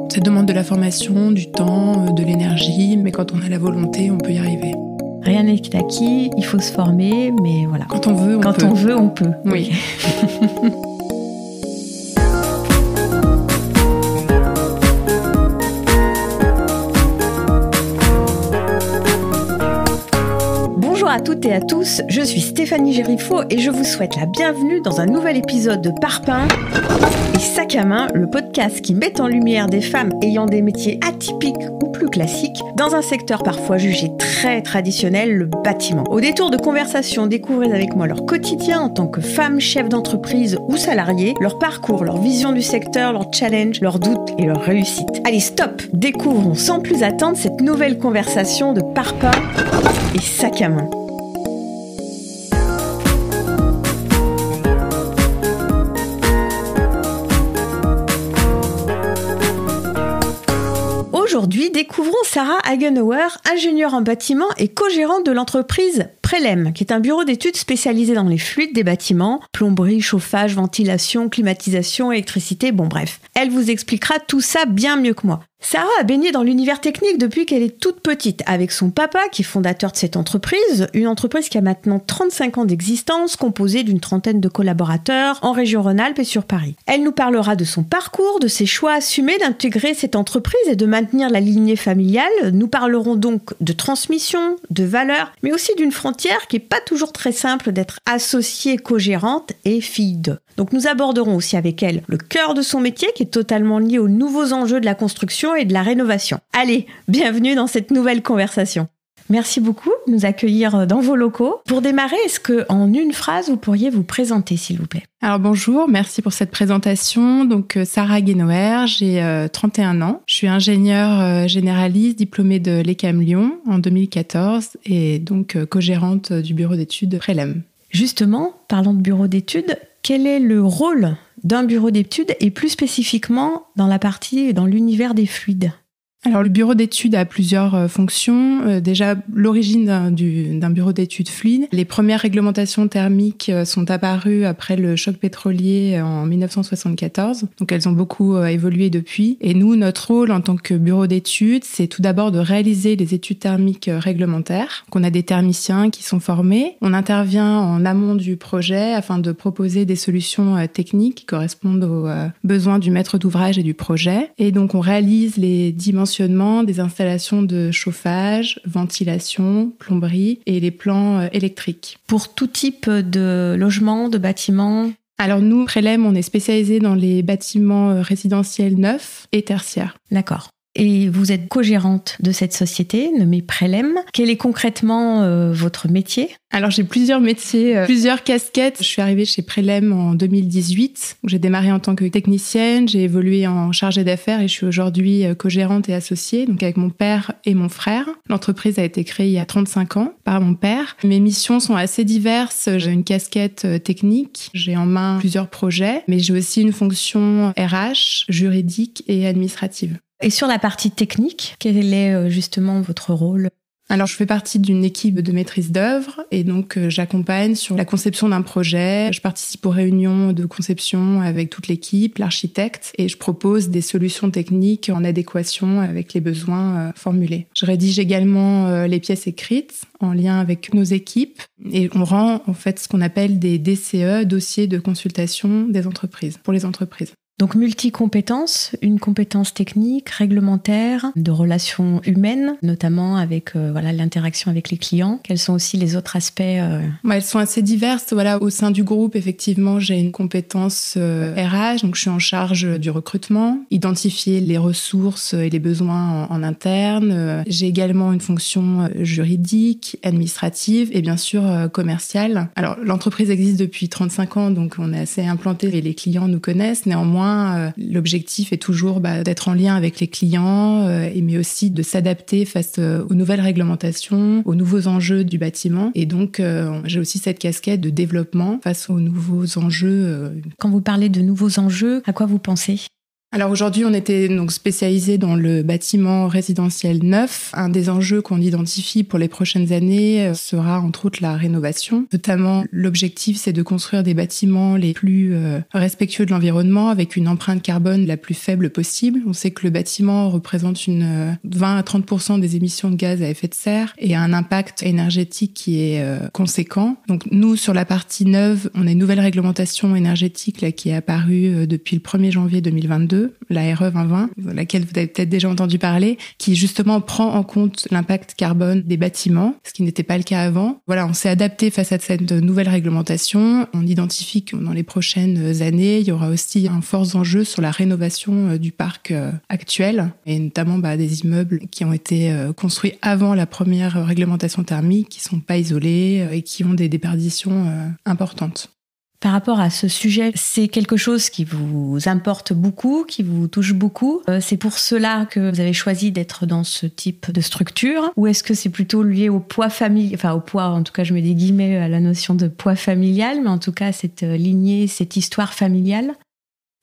Ça demande de la formation, du temps, de l'énergie, mais quand on a la volonté, on peut y arriver. Rien n'est acquis, il faut se former, mais voilà. Quand on veut, on peut. Oui. Bonjour à toutes et à tous, je suis Stéphanie Gérifaut et je vous souhaite la bienvenue dans un nouvel épisode de Parpaing et Sac à main, le podcast qui met en lumière des femmes ayant des métiers atypiques ou plus classiques dans un secteur parfois jugé très traditionnel, le bâtiment. Au détour de conversations, découvrez avec moi leur quotidien en tant que femme, chef d'entreprise ou salariée, leur parcours, leur vision du secteur, leurs challenges, leurs doutes et leurs réussites. Allez, stop! Découvrons sans plus attendre cette nouvelle conversation de Parpaing et Sac à main. Aujourd'hui, découvrons Sarah Hagenauer, ingénieure en bâtiment et co-gérante de l'entreprise Prelem, qui est un bureau d'études spécialisé dans les fluides des bâtiments, plomberie, chauffage, ventilation, climatisation, électricité, bon bref. Elle vous expliquera tout ça bien mieux que moi. Sarah a baigné dans l'univers technique depuis qu'elle est toute petite, avec son papa qui est fondateur de cette entreprise, une entreprise qui a maintenant 35 ans d'existence, composée d'une trentaine de collaborateurs en région Rhône-Alpes et sur Paris. Elle nous parlera de son parcours, de ses choix assumés d'intégrer cette entreprise et de maintenir la lignée familiale. Nous parlerons donc de transmission, de valeurs, mais aussi d'une frontière qui n'est pas toujours très simple d'être associée co-gérante et fille d'eux. Donc nous aborderons aussi avec elle le cœur de son métier qui est totalement lié aux nouveaux enjeux de la construction et de la rénovation. Allez, bienvenue dans cette nouvelle conversation. Merci beaucoup de nous accueillir dans vos locaux. Pour démarrer, est-ce qu'en une phrase, vous pourriez vous présenter, s'il vous plaît ? Alors bonjour, merci pour cette présentation. Donc Sarah Hagenauer, j'ai 31 ans. Je suis ingénieure généraliste diplômée de l'ECAM Lyon en 2014 et donc co-gérante du bureau d'études Prelem. Justement, parlant de bureau d'études, quel est le rôle d'un bureau d'études et plus spécifiquement dans l'univers des fluides ? Alors le bureau d'études a plusieurs fonctions. Déjà, l'origine d'un bureau d'études fluides. Les premières réglementations thermiques sont apparues après le choc pétrolier en 1974. Donc elles ont beaucoup évolué depuis. Et nous, notre rôle en tant que bureau d'études, c'est tout d'abord de réaliser les études thermiques réglementaires. Donc on a des thermiciens qui sont formés. On intervient en amont du projet afin de proposer des solutions techniques qui correspondent aux besoins du maître d'ouvrage et du projet. Et donc on réalise les dimensions des installations de chauffage, ventilation, plomberie et les plans électriques. Pour tout type de logement, de bâtiment ? Alors nous, Prelem, on est spécialisé dans les bâtiments résidentiels neufs et tertiaires. D'accord. Et vous êtes co-gérante de cette société nommée Prelem. Quel est concrètement votre métier ? Alors j'ai plusieurs métiers, plusieurs casquettes. Je suis arrivée chez Prelem en 2018. J'ai démarré en tant que technicienne, j'ai évolué en chargée d'affaires et je suis aujourd'hui co-gérante et associée, donc avec mon père et mon frère. L'entreprise a été créée il y a 35 ans par mon père. Mes missions sont assez diverses. J'ai une casquette technique, j'ai en main plusieurs projets, mais j'ai aussi une fonction RH, juridique et administrative. Et sur la partie technique, quel est justement votre rôle ? Alors, je fais partie d'une équipe de maîtrise d'œuvre et donc j'accompagne sur la conception d'un projet. Je participe aux réunions de conception avec toute l'équipe, l'architecte, et je propose des solutions techniques en adéquation avec les besoins formulés. Je rédige également les pièces écrites en lien avec nos équipes et on rend en fait ce qu'on appelle des DCE, dossiers de consultation des entreprises, pour les entreprises. Donc multi-compétences, une compétence technique, réglementaire, de relations humaines, notamment avec l'interaction avec les clients. Quels sont aussi les autres aspects Elles sont assez diverses. Au sein du groupe, effectivement, j'ai une compétence RH, donc je suis en charge du recrutement, identifier les ressources et les besoins en interne. J'ai également une fonction juridique, administrative et bien sûr commerciale. Alors l'entreprise existe depuis 35 ans, donc on est assez implanté et les clients nous connaissent. Néanmoins, l'objectif est toujours d'être en lien avec les clients, mais aussi de s'adapter face aux nouvelles réglementations, aux nouveaux enjeux du bâtiment. Et donc, j'ai aussi cette casquette de développement face aux nouveaux enjeux. Quand vous parlez de nouveaux enjeux, à quoi vous pensez ? Alors aujourd'hui, on était donc spécialisé dans le bâtiment résidentiel neuf. Un des enjeux qu'on identifie pour les prochaines années sera entre autres la rénovation. Notamment, l'objectif, c'est de construire des bâtiments les plus respectueux de l'environnement avec une empreinte carbone la plus faible possible. On sait que le bâtiment représente 20 à 30% des émissions de gaz à effet de serre et a un impact énergétique qui est conséquent. Donc nous, sur la partie neuve, on a une nouvelle réglementation énergétique là, qui est apparue depuis le 1er janvier 2022. La RE 2020, de laquelle vous avez peut-être déjà entendu parler, qui justement prend en compte l'impact carbone des bâtiments, ce qui n'était pas le cas avant. Voilà, on s'est adapté face à cette nouvelle réglementation. On identifie que dans les prochaines années, il y aura aussi un fort enjeu sur la rénovation du parc actuel, et notamment des immeubles qui ont été construits avant la première réglementation thermique, qui sont pas isolés et qui ont des déperditions importantes. Par rapport à ce sujet, c'est quelque chose qui vous importe beaucoup, qui vous touche beaucoup. C'est pour cela que vous avez choisi d'être dans ce type de structure, ou est-ce que c'est plutôt lié au poids familial, enfin au poids, en tout cas je mets des guillemets à la notion de poids familial, mais en tout cas cette lignée, cette histoire familiale?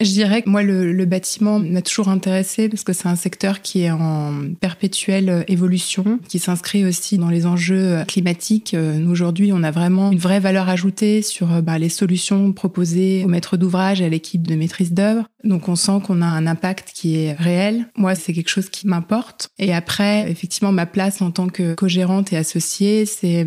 Je dirais que moi, le bâtiment m'a toujours intéressée parce que c'est un secteur qui est en perpétuelle évolution, qui s'inscrit aussi dans les enjeux climatiques. Nous, aujourd'hui, on a vraiment une vraie valeur ajoutée sur les solutions proposées aux maîtres d'ouvrage et à l'équipe de maîtrise d'œuvre. Donc, on sent qu'on a un impact qui est réel. Moi, c'est quelque chose qui m'importe. Et après, effectivement, ma place en tant que co-gérante et associée, c'est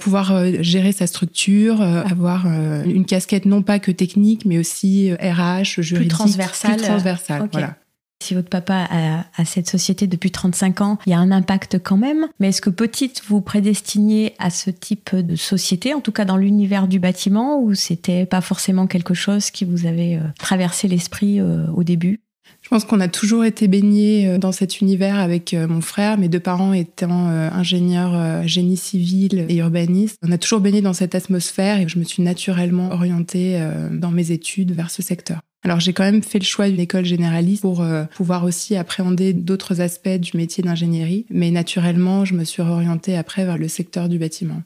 pouvoir gérer sa structure, avoir une casquette non pas que technique, mais aussi RH, juridique, plus transversale. Okay. Voilà. Si votre papa a cette société depuis 35 ans, il y a un impact quand même. Mais est-ce que petite, vous prédestiniez à ce type de société, en tout cas dans l'univers du bâtiment, ou c'était pas forcément quelque chose qui vous avait traversé l'esprit au début ? Je pense qu'on a toujours été baignés dans cet univers avec mon frère, mes deux parents étant ingénieurs génie civil et urbanistes. On a toujours baigné dans cette atmosphère et je me suis naturellement orientée dans mes études vers ce secteur. Alors j'ai quand même fait le choix d'une école généraliste pour pouvoir aussi appréhender d'autres aspects du métier d'ingénierie, mais naturellement je me suis réorientée après vers le secteur du bâtiment.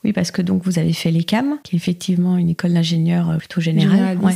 Oui, parce que donc vous avez fait l'ECAM, qui est effectivement une école d'ingénieurs plutôt générale. Ouais.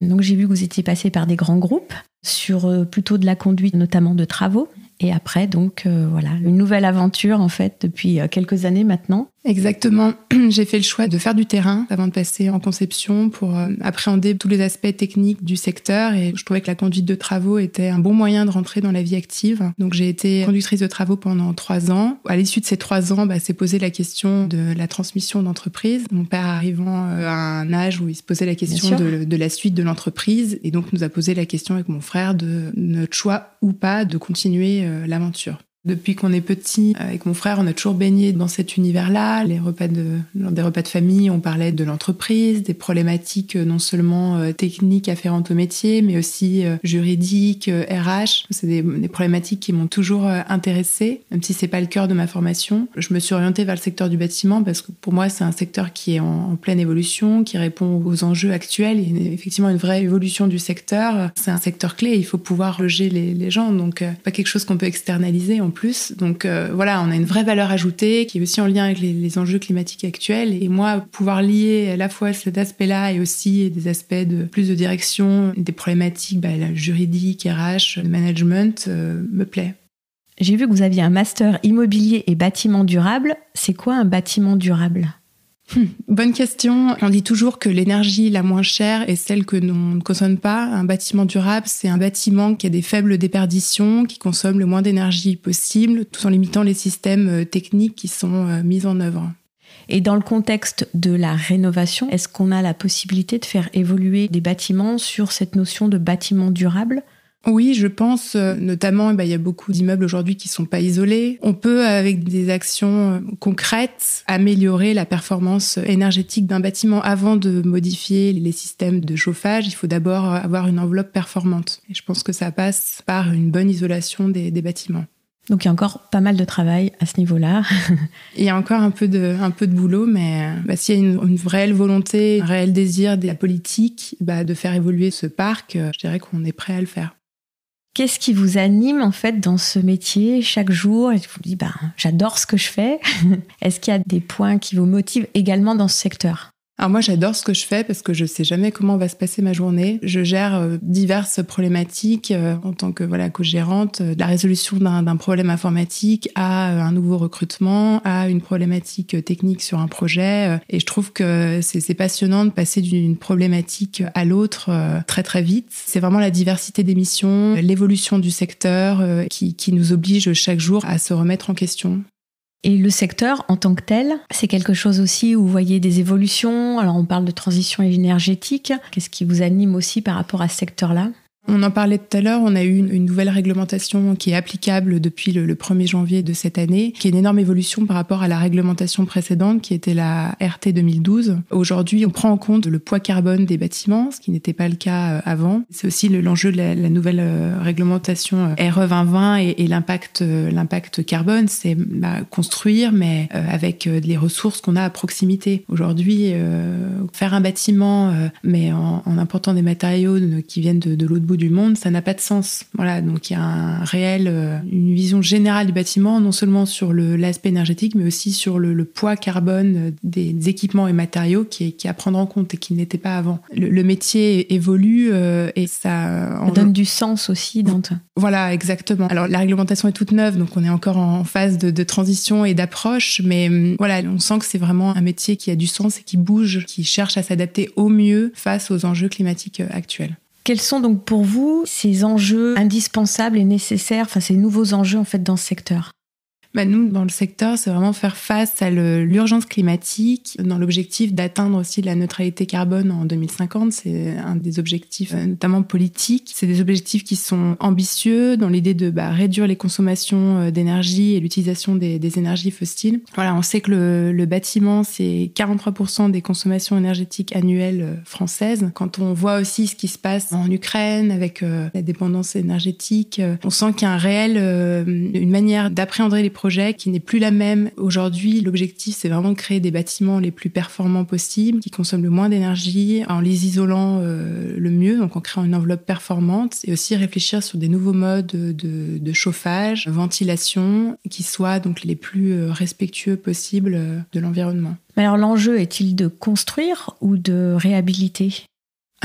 Donc j'ai vu que vous étiez passé par des grands groupes sur plutôt de la conduite, notamment de travaux. Et après, donc, une nouvelle aventure, en fait, depuis quelques années maintenant. Exactement. J'ai fait le choix de faire du terrain avant de passer en conception pour appréhender tous les aspects techniques du secteur. Et je trouvais que la conduite de travaux était un bon moyen de rentrer dans la vie active. Donc, j'ai été conductrice de travaux pendant 3 ans. À l'issue de ces 3 ans, s'est posé la question de la transmission d'entreprise. Mon père arrivant à un âge où il se posait la question de la suite de l'entreprise. Et donc, nous a posé la question avec mon frère de notre choix ou pas de continuer l'aventure. Depuis qu'on est petit, avec mon frère, on a toujours baigné dans cet univers-là. Lors des repas de famille, on parlait de l'entreprise, des problématiques non seulement techniques afférentes au métier, mais aussi juridiques, RH. C'est des problématiques qui m'ont toujours intéressée, même si c'est pas le cœur de ma formation. Je me suis orientée vers le secteur du bâtiment parce que pour moi, c'est un secteur qui est en pleine évolution, qui répond aux enjeux actuels. Il y a effectivement une vraie évolution du secteur. C'est un secteur clé, il faut pouvoir loger les gens, donc pas quelque chose qu'on peut externaliser en plus. Donc on a une vraie valeur ajoutée qui est aussi en lien avec les enjeux climatiques actuels. Et moi, pouvoir lier à la fois cet aspect-là et aussi des aspects de plus de direction, des problématiques juridiques, RH, de management, me plaît. J'ai vu que vous aviez un master immobilier et bâtiment durable. C'est quoi un bâtiment durable ? Bonne question. On dit toujours que l'énergie la moins chère est celle que l'on ne consomme pas. Un bâtiment durable, c'est un bâtiment qui a des faibles déperditions, qui consomme le moins d'énergie possible, tout en limitant les systèmes techniques qui sont mis en œuvre. Et dans le contexte de la rénovation, est-ce qu'on a la possibilité de faire évoluer des bâtiments sur cette notion de bâtiment durable ? Oui, je pense, notamment, il y a beaucoup d'immeubles aujourd'hui qui sont pas isolés. On peut, avec des actions concrètes, améliorer la performance énergétique d'un bâtiment. Avant de modifier les systèmes de chauffage, il faut d'abord avoir une enveloppe performante. Et je pense que ça passe par une bonne isolation des bâtiments. Donc il y a encore pas mal de travail à ce niveau-là. Il y a encore un peu de boulot, mais s'il y a une réelle volonté, un réel désir de la politique de faire évoluer ce parc, je dirais qu'on est prêt à le faire. Qu'est-ce qui vous anime en fait dans ce métier chaque jour ? Et vous dites, j'adore ce que je fais. Est-ce qu'il y a des points qui vous motivent également dans ce secteur ? Alors moi, j'adore ce que je fais parce que je sais jamais comment va se passer ma journée. Je gère diverses problématiques en tant que co-gérante, de la résolution d'un problème informatique à un nouveau recrutement, à une problématique technique sur un projet. Et je trouve que c'est passionnant de passer d'une problématique à l'autre très très vite. C'est vraiment la diversité des missions, l'évolution du secteur qui nous oblige chaque jour à se remettre en question. Et le secteur en tant que tel, c'est quelque chose aussi où vous voyez des évolutions. Alors on parle de transition énergétique. Qu'est-ce qui vous anime aussi par rapport à ce secteur-là ? On en parlait tout à l'heure, on a eu une nouvelle réglementation qui est applicable depuis le 1er janvier de cette année, qui est une énorme évolution par rapport à la réglementation précédente qui était la RT 2012. Aujourd'hui, on prend en compte le poids carbone des bâtiments, ce qui n'était pas le cas avant. C'est aussi l'enjeu de la nouvelle réglementation RE 2020 et l'impact carbone, c'est construire, mais avec les ressources qu'on a à proximité. Aujourd'hui, faire un bâtiment, mais en important des matériaux qui viennent de l'autre bout du monde, ça n'a pas de sens. Voilà, donc il y a une vision générale du bâtiment, non seulement sur l'aspect énergétique, mais aussi sur le poids carbone des équipements et matériaux qui est à prendre en compte et qui n'était pas avant. Le métier évolue et ça donne du sens aussi dans Voilà, exactement. Alors la réglementation est toute neuve, donc on est encore en phase de transition et d'approche, mais voilà, on sent que c'est vraiment un métier qui a du sens et qui bouge, qui cherche à s'adapter au mieux face aux enjeux climatiques actuels. Quels sont donc pour vous ces enjeux indispensables et nécessaires, ces nouveaux enjeux en fait dans ce secteur ? Nous, dans le secteur, c'est vraiment faire face à l'urgence climatique, dans l'objectif d'atteindre aussi la neutralité carbone en 2050. C'est un des objectifs, notamment politiques. C'est des objectifs qui sont ambitieux, dans l'idée de réduire les consommations d'énergie et l'utilisation des énergies fossiles. Voilà, on sait que le bâtiment, c'est 43% des consommations énergétiques annuelles françaises. Quand on voit aussi ce qui se passe en Ukraine avec la dépendance énergétique, on sent qu'il y a une manière d'appréhender les projets qui n'est plus la même. Aujourd'hui, l'objectif, c'est vraiment de créer des bâtiments les plus performants possibles, qui consomment le moins d'énergie, en les isolant le mieux, donc en créant une enveloppe performante, et aussi réfléchir sur des nouveaux modes de chauffage, ventilation, qui soient donc les plus respectueux possibles de l'environnement. Mais alors l'enjeu est-il de construire ou de réhabiliter ?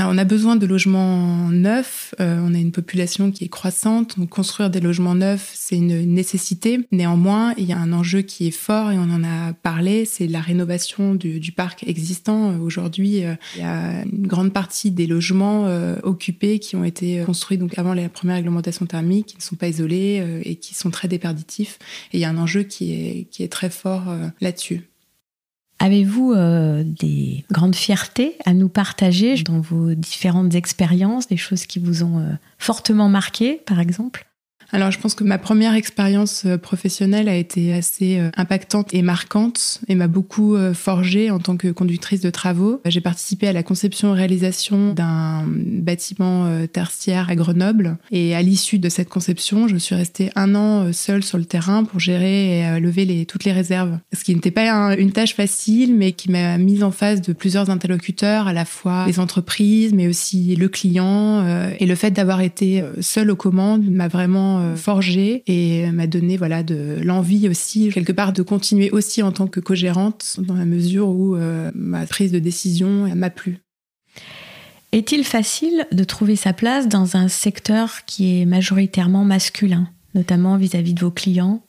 Alors, on a besoin de logements neufs, on a une population qui est croissante, donc construire des logements neufs, c'est une nécessité. Néanmoins, il y a un enjeu qui est fort et on en a parlé, c'est la rénovation du parc existant. Aujourd'hui, il y a une grande partie des logements occupés qui ont été construits donc avant la première réglementation thermique, qui ne sont pas isolés et qui sont très déperditifs. Et il y a un enjeu qui est très fort là-dessus. Avez-vous des grandes fiertés à nous partager dans vos différentes expériences, des choses qui vous ont fortement marqué, par exemple ? Alors, je pense que ma première expérience professionnelle a été assez impactante et marquante et m'a beaucoup forgée en tant que conductrice de travaux. J'ai participé à la conception et réalisation d'un bâtiment tertiaire à Grenoble. Et à l'issue de cette conception, je suis restée 1 an seule sur le terrain pour gérer et lever toutes les réserves. Ce qui n'était pas une tâche facile, mais qui m'a mise en face de plusieurs interlocuteurs, à la fois les entreprises, mais aussi le client. Et le fait d'avoir été seule aux commandes m'a vraiment forgée et m'a donné de l'envie aussi quelque part de continuer aussi en tant que co-gérante dans la mesure où ma prise de décision m'a plu. Est-il facile de trouver sa place dans un secteur qui est majoritairement masculin, notamment vis-à-vis de vos clients ?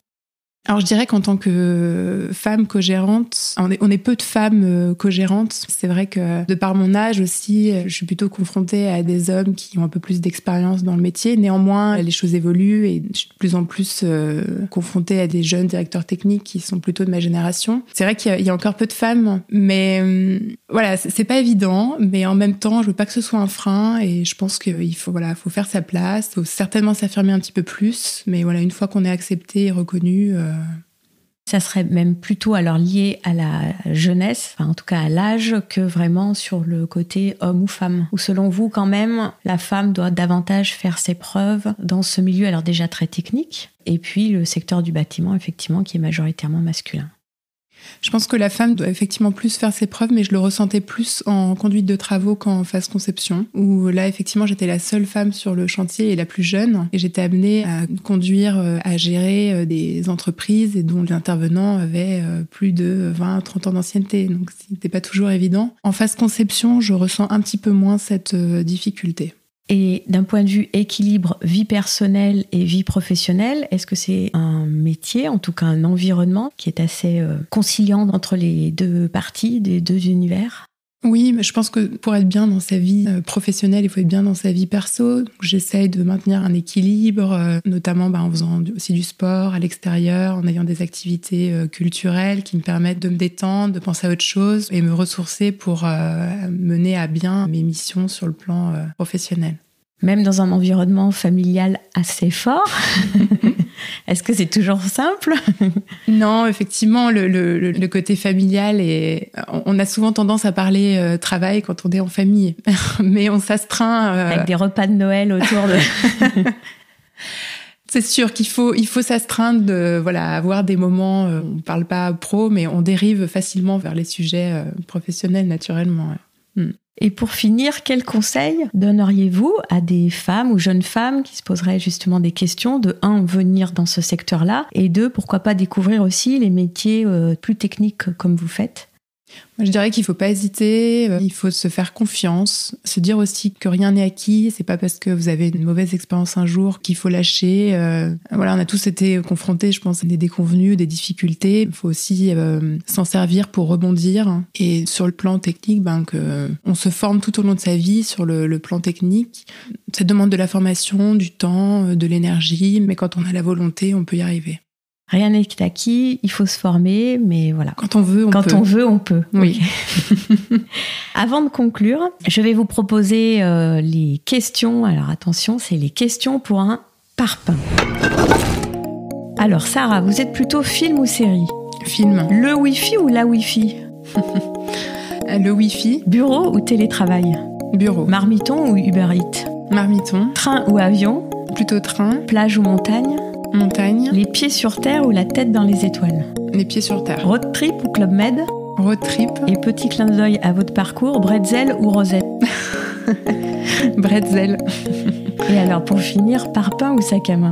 Alors je dirais qu'en tant que femme co-gérante, on est peu de femmes co-gérantes. C'est vrai que de par mon âge aussi, je suis plutôt confrontée à des hommes qui ont un peu plus d'expérience dans le métier. Néanmoins, les choses évoluent et je suis de plus en plus confrontée à des jeunes directeurs techniques qui sont plutôt de ma génération. C'est vrai qu'il y a encore peu de femmes, mais voilà, c'est pas évident. Mais en même temps, je veux pas que ce soit un frein et je pense qu'il faut faire sa place, faut certainement s'affirmer un petit peu plus. Mais voilà, une fois qu'on est accepté et reconnu. Ça serait même plutôt alors lié à la jeunesse, en tout cas à l'âge, que vraiment sur le côté homme ou femme. Ou selon vous, quand même, la femme doit davantage faire ses preuves dans ce milieu, alors déjà très technique, et puis le secteur du bâtiment, effectivement, qui est majoritairement masculin. Je pense que la femme doit effectivement plus faire ses preuves, mais je le ressentais plus en conduite de travaux qu'en phase conception, où là, effectivement, j'étais la seule femme sur le chantier et la plus jeune, et j'étais amenée à conduire, à gérer des entreprises et dont les intervenants avaient plus de 20-30 ans d'ancienneté, donc c'était pas toujours évident. En phase conception, je ressens un petit peu moins cette difficulté. Et d'un point de vue équilibre vie personnelle et vie professionnelle, est-ce que c'est un métier, en tout cas un environnement, qui est assez conciliant entre les deux parties, des deux univers ? Oui, mais je pense que pour être bien dans sa vie professionnelle, il faut être bien dans sa vie perso. Donc, j'essaye de maintenir un équilibre, notamment en faisant aussi du sport à l'extérieur, en ayant des activités culturelles qui me permettent de me détendre, de penser à autre chose et me ressourcer pour mener à bien mes missions sur le plan professionnel. Même dans un environnement familial assez fort, est-ce que c'est toujours simple ? Non, effectivement, le côté familial, on a souvent tendance à parler travail quand on est en famille, mais on s'astreint... Avec des repas de Noël autour de... C'est sûr qu'il faut s'astreindre, avoir des moments, on ne parle pas pro, mais on dérive facilement vers les sujets professionnels naturellement. Et pour finir, quels conseils donneriez-vous à des femmes ou jeunes femmes qui se poseraient justement des questions de 1, venir dans ce secteur-là, et 2, pourquoi pas découvrir aussi les métiers plus techniques comme vous faites ? Moi, je dirais qu'il ne faut pas hésiter, il faut se faire confiance, se dire aussi que rien n'est acquis, c'est pas parce que vous avez une mauvaise expérience un jour qu'il faut lâcher. On a tous été confrontés, je pense, à des déconvenues, des difficultés. Il faut aussi s'en servir pour rebondir. Et sur le plan technique, on se forme tout au long de sa vie sur le plan technique. Ça demande de la formation, du temps, de l'énergie, mais quand on a la volonté, on peut y arriver. Rien n'est acquis, il faut se former, mais voilà. Quand on veut, on peut. Oui. Avant de conclure, je vais vous proposer les questions. Alors attention, c'est les questions pour un parpaing. Alors Sarah, vous êtes plutôt film ou série ? Film. Le Wi-Fi ou la Wi-Fi ? Le Wi-Fi. Bureau ou télétravail ? Bureau. Marmiton ou Uber Eats ? Marmiton. Train ou avion ? Plutôt train. Plage ou montagne ? Montagne. Les pieds sur terre ou la tête dans les étoiles ? Les pieds sur terre. Road trip ou Club Med ? Road trip. Et petit clin d'œil à votre parcours, bretzel ou rosette ? Bretzel. Et alors pour finir, parpaing ou sac à main ?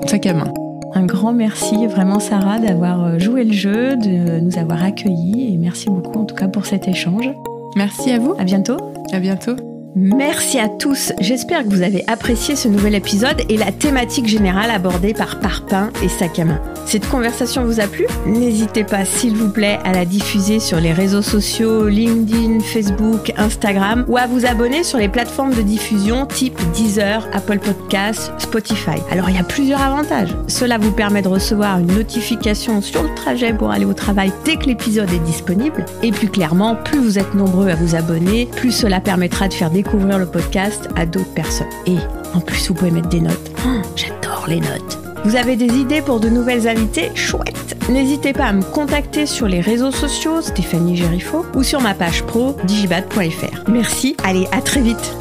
Sac à main. Un grand merci vraiment Sarah d'avoir joué le jeu, de nous avoir accueillis, et merci beaucoup en tout cas pour cet échange. Merci à vous. À bientôt. À bientôt. Merci à tous, j'espère que vous avez apprécié ce nouvel épisode et la thématique générale abordée par Parpaing et Sac à main. Cette conversation vous a plu ? N'hésitez pas s'il vous plaît à la diffuser sur les réseaux sociaux, LinkedIn, Facebook, Instagram, ou à vous abonner sur les plateformes de diffusion type Deezer, Apple Podcasts, Spotify. Alors il y a plusieurs avantages. Cela vous permet de recevoir une notification sur le trajet pour aller au travail dès que l'épisode est disponible. Et plus clairement, plus vous êtes nombreux à vous abonner, plus cela permettra de faire découvrir le podcast à d'autres personnes. Et en plus, vous pouvez mettre des notes. J'adore les notes. Vous avez des idées pour de nouvelles invités ? Chouette ! N'hésitez pas à me contacter sur les réseaux sociaux, Stéphanie Gérifaut, ou sur ma page pro, digibat.fr. Merci, allez, à très vite.